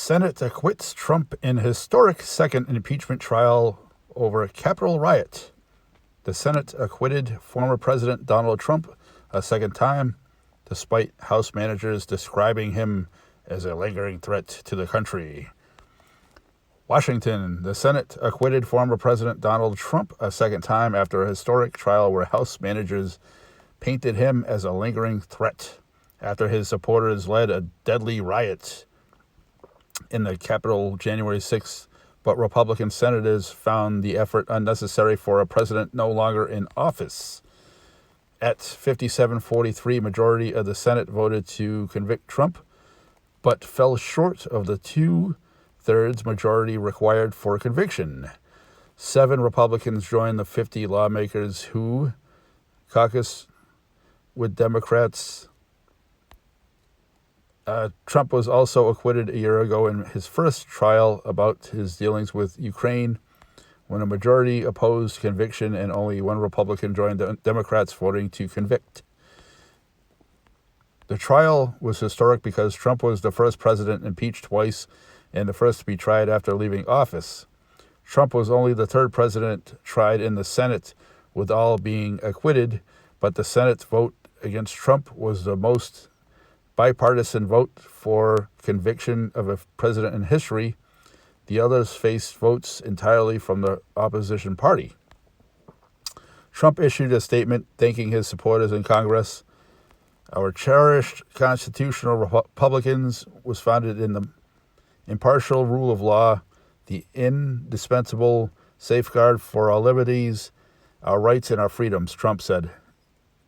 Senate acquits Trump in historic second impeachment trial over a Capitol riot. The Senate acquitted former President Donald Trump a second time, despite House managers describing him as a lingering threat to the country. Washington, the Senate acquitted former President Donald Trump a second time after a historic trial where House managers painted him as a lingering threat after his supporters led a deadly riot in the Capitol January 6th, but Republican senators found the effort unnecessary for a president no longer in office. At 57-43, majority of the Senate voted to convict Trump, but fell short of the 2/3 majority required for conviction. 7 Republicans joined the 50 lawmakers who caucus with Democrats. Trump was also acquitted a year ago in his first trial about his dealings with Ukraine, when a majority opposed conviction and only 1 Republican joined the Democrats voting to convict. The trial was historic because Trump was the first president impeached twice and the first to be tried after leaving office. Trump was only the 3rd president tried in the Senate, with all being acquitted, but the Senate's vote against Trump was the most bipartisan vote for conviction of a president in history. The others faced votes entirely from the opposition party. Trump issued a statement thanking his supporters in Congress. Our cherished constitutional Republicans was founded in the impartial rule of law, the indispensable safeguard for our liberties, our rights, and our freedoms, Trump said.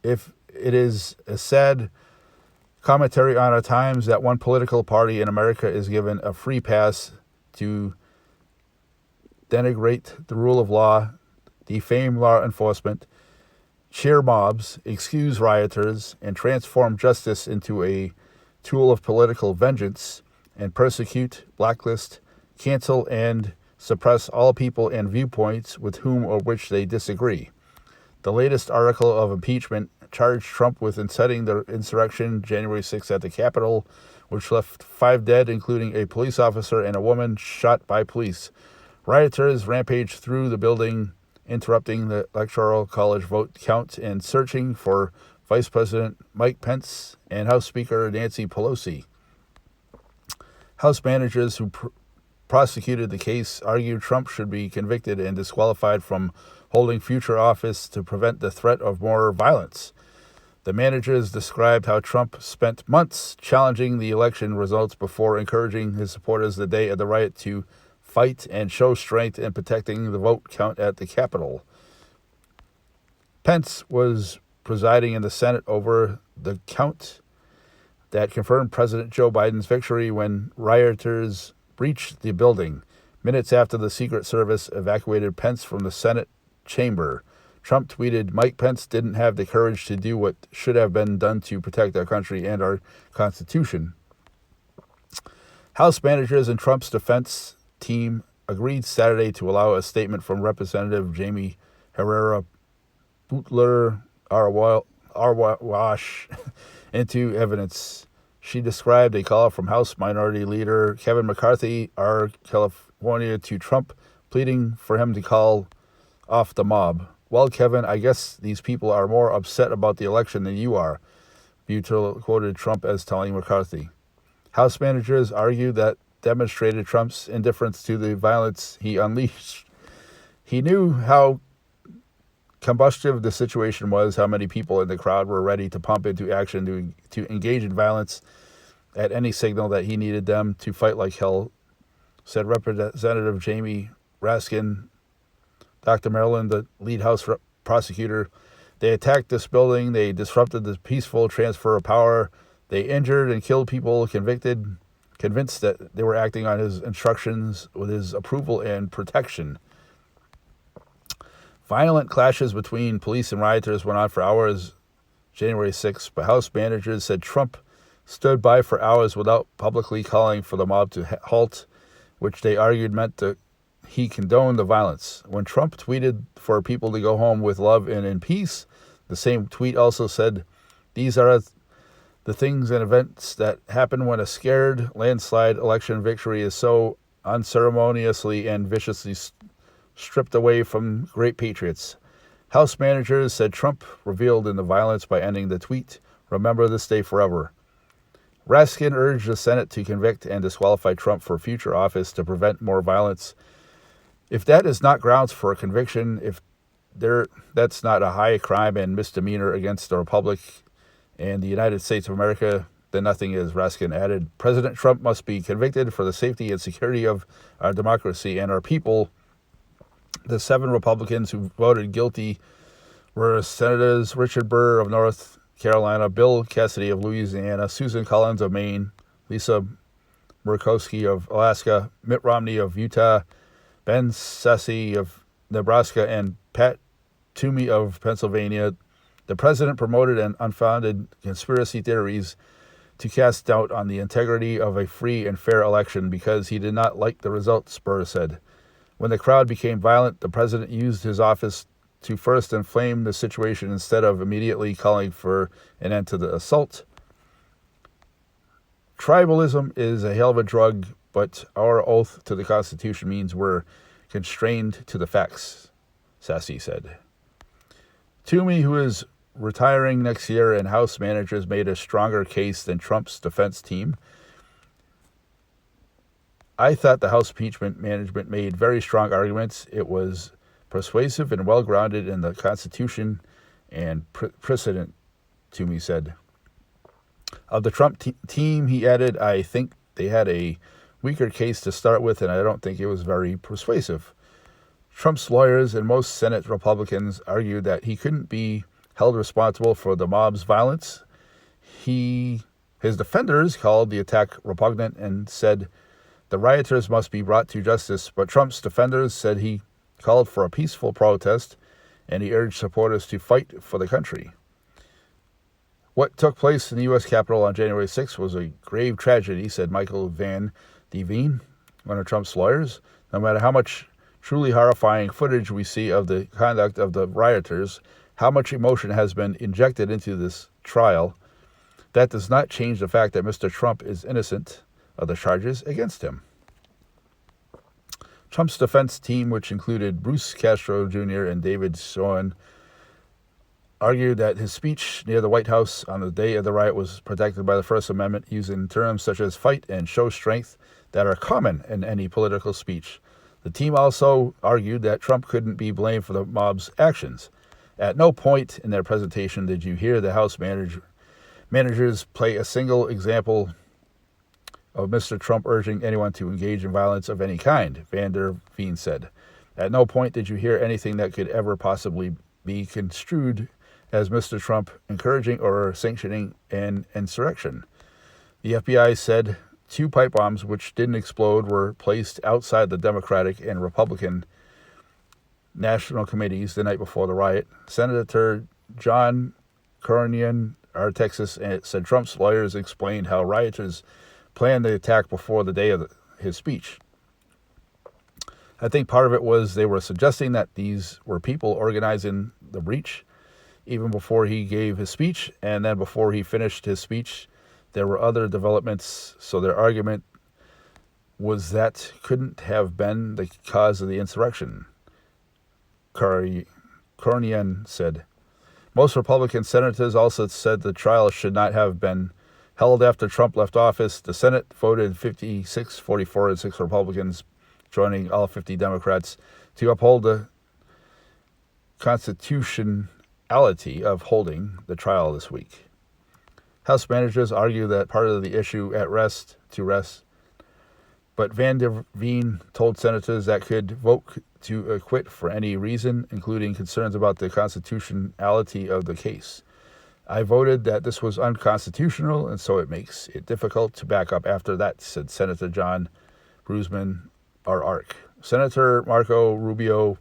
If it is a sad commentary on our times that one political party in America is given a free pass to denigrate the rule of law, defame law enforcement, cheer mobs, excuse rioters, and transform justice into a tool of political vengeance, and persecute, blacklist, cancel, and suppress all people and viewpoints with whom or which they disagree. The latest article of impeachment charged Trump with inciting the insurrection January 6th at the Capitol, which left 5 dead, including a police officer and a woman shot by police. Rioters rampaged through the building, interrupting the Electoral College vote count and searching for Vice President Mike Pence and House Speaker Nancy Pelosi. House managers who prosecuted the case argued Trump should be convicted and disqualified from holding future office to prevent the threat of more violence. The managers described how Trump spent months challenging the election results before encouraging his supporters the day of the riot to fight and show strength in protecting the vote count at the Capitol. Pence was presiding in the Senate over the count that confirmed President Joe Biden's victory when rioters breached the building. Minutes after the Secret Service evacuated Pence from the Senate chamber, Trump tweeted, "Mike Pence didn't have the courage to do what should have been done to protect our country and our Constitution." House managers and Trump's defense team agreed Saturday to allow a statement from Representative Jamie Herrera Butler Arwash into evidence. She described a call from House Minority Leader Kevin McCarthy, our California, to Trump, pleading for him to call off the mob. "Well, Kevin, I guess these people are more upset about the election than you are," Butler quoted Trump as telling McCarthy. House managers argued that demonstrated Trump's indifference to the violence he unleashed. He knew how combustive the situation was, how many people in the crowd were ready to pump into action to engage in violence at any signal that he needed them to fight like hell, said Representative Jamie Raskin. Dr. Maryland, the lead House prosecutor, "They attacked this building. They disrupted the peaceful transfer of power. They injured and killed people, convinced that they were acting on his instructions with his approval and protection." Violent clashes between police and rioters went on for hours January 6th, but House managers said Trump stood by for hours without publicly calling for the mob to halt, which they argued meant that he condoned the violence. When Trump tweeted for people to go home with love and in peace, the same tweet also said, "These are The things and events that happen when a scared landslide election victory is so unceremoniously and viciously stripped away from great patriots. House managers said Trump revealed in the violence by ending the tweet, "Remember this day forever." Raskin urged the Senate to convict and disqualify Trump for future office to prevent more violence. If that is not grounds for a conviction, that's not a high crime and misdemeanor against the Republic and the United States of America, then nothing is, Raskin added. President Trump must be convicted for the safety and security of our democracy and our people. The 7 Republicans who voted guilty were Senators Richard Burr of North Carolina, Bill Cassidy of Louisiana, Susan Collins of Maine, Lisa Murkowski of Alaska, Mitt Romney of Utah, Ben Sasse of Nebraska, and Pat Toomey of Pennsylvania. The president promoted an unfounded conspiracy theories to cast doubt on the integrity of a free and fair election because he did not like the results, Burr said. When the crowd became violent, the president used his office to first inflame the situation instead of immediately calling for an end to the assault. Tribalism is a hell of a drug, but our oath to the Constitution means we're constrained to the facts, Sasse said. Toomey, who is retiring next year, and House managers made a stronger case than Trump's defense team. I thought the House impeachment management made very strong arguments. It was persuasive and well-grounded in the Constitution and precedent, Toomey said. Of the Trump team, he added, I think they had a weaker case to start with, and I don't think it was very persuasive. Trump's lawyers and most Senate Republicans argued that he couldn't be held responsible for the mob's violence. His defenders called the attack repugnant and said the rioters must be brought to justice, but Trump's defenders said he called for a peaceful protest and he urged supporters to fight for the country. What took place in the U.S. Capitol on January 6th was a grave tragedy, said Michael Van Deveen, one of Trump's lawyers. No matter how much truly horrifying footage we see of the conduct of the rioters, how much emotion has been injected into this trial, that does not change the fact that Mr. Trump is innocent of the charges against him. Trump's defense team, which included Bruce Castro Jr. and David Schoen, argued that his speech near the White House on the day of the riot was protected by the First Amendment, using terms such as fight and show strength that are common in any political speech. The team also argued that Trump couldn't be blamed for the mob's actions. At no point in their presentation did you hear the House managers play a single example of Mr. Trump urging anyone to engage in violence of any kind, Van der Veen said. At no point did you hear anything that could ever possibly be construed as Mr. Trump encouraging or sanctioning an insurrection. The FBI said 2 pipe bombs, which didn't explode, were placed outside the Democratic and Republican national committees the night before the riot. Senator John Cornyn, of Texas, said Trump's lawyers explained how rioters planned the attack before the day of his speech. I think part of it was they were suggesting that these were people organizing the breach even before he gave his speech, and then before he finished his speech, there were other developments, so their argument was that couldn't have been the cause of the insurrection, Cornyn said. Most Republican senators also said the trial should not have been held after Trump left office. The Senate voted 56-44 and 6 Republicans, joining all 50 Democrats, to uphold the constitutionality of holding the trial this week. House managers argue that part of the issue at rest, but Van der Veen told senators that could vote to acquit for any reason, including concerns about the constitutionality of the case. I voted that this was unconstitutional, and so it makes it difficult to back up after that, said Senator John Brusman, ARC. Senator Marco Rubio,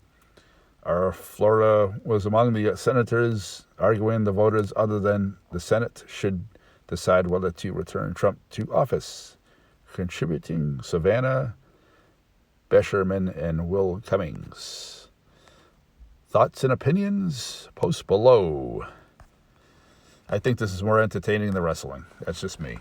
Florida, was among the senators arguing the voters other than the Senate should decide whether to return Trump to office. Contributing Savannah Besherman and Will Cummings. Thoughts and opinions? Post below. I think this is more entertaining than wrestling. That's just me.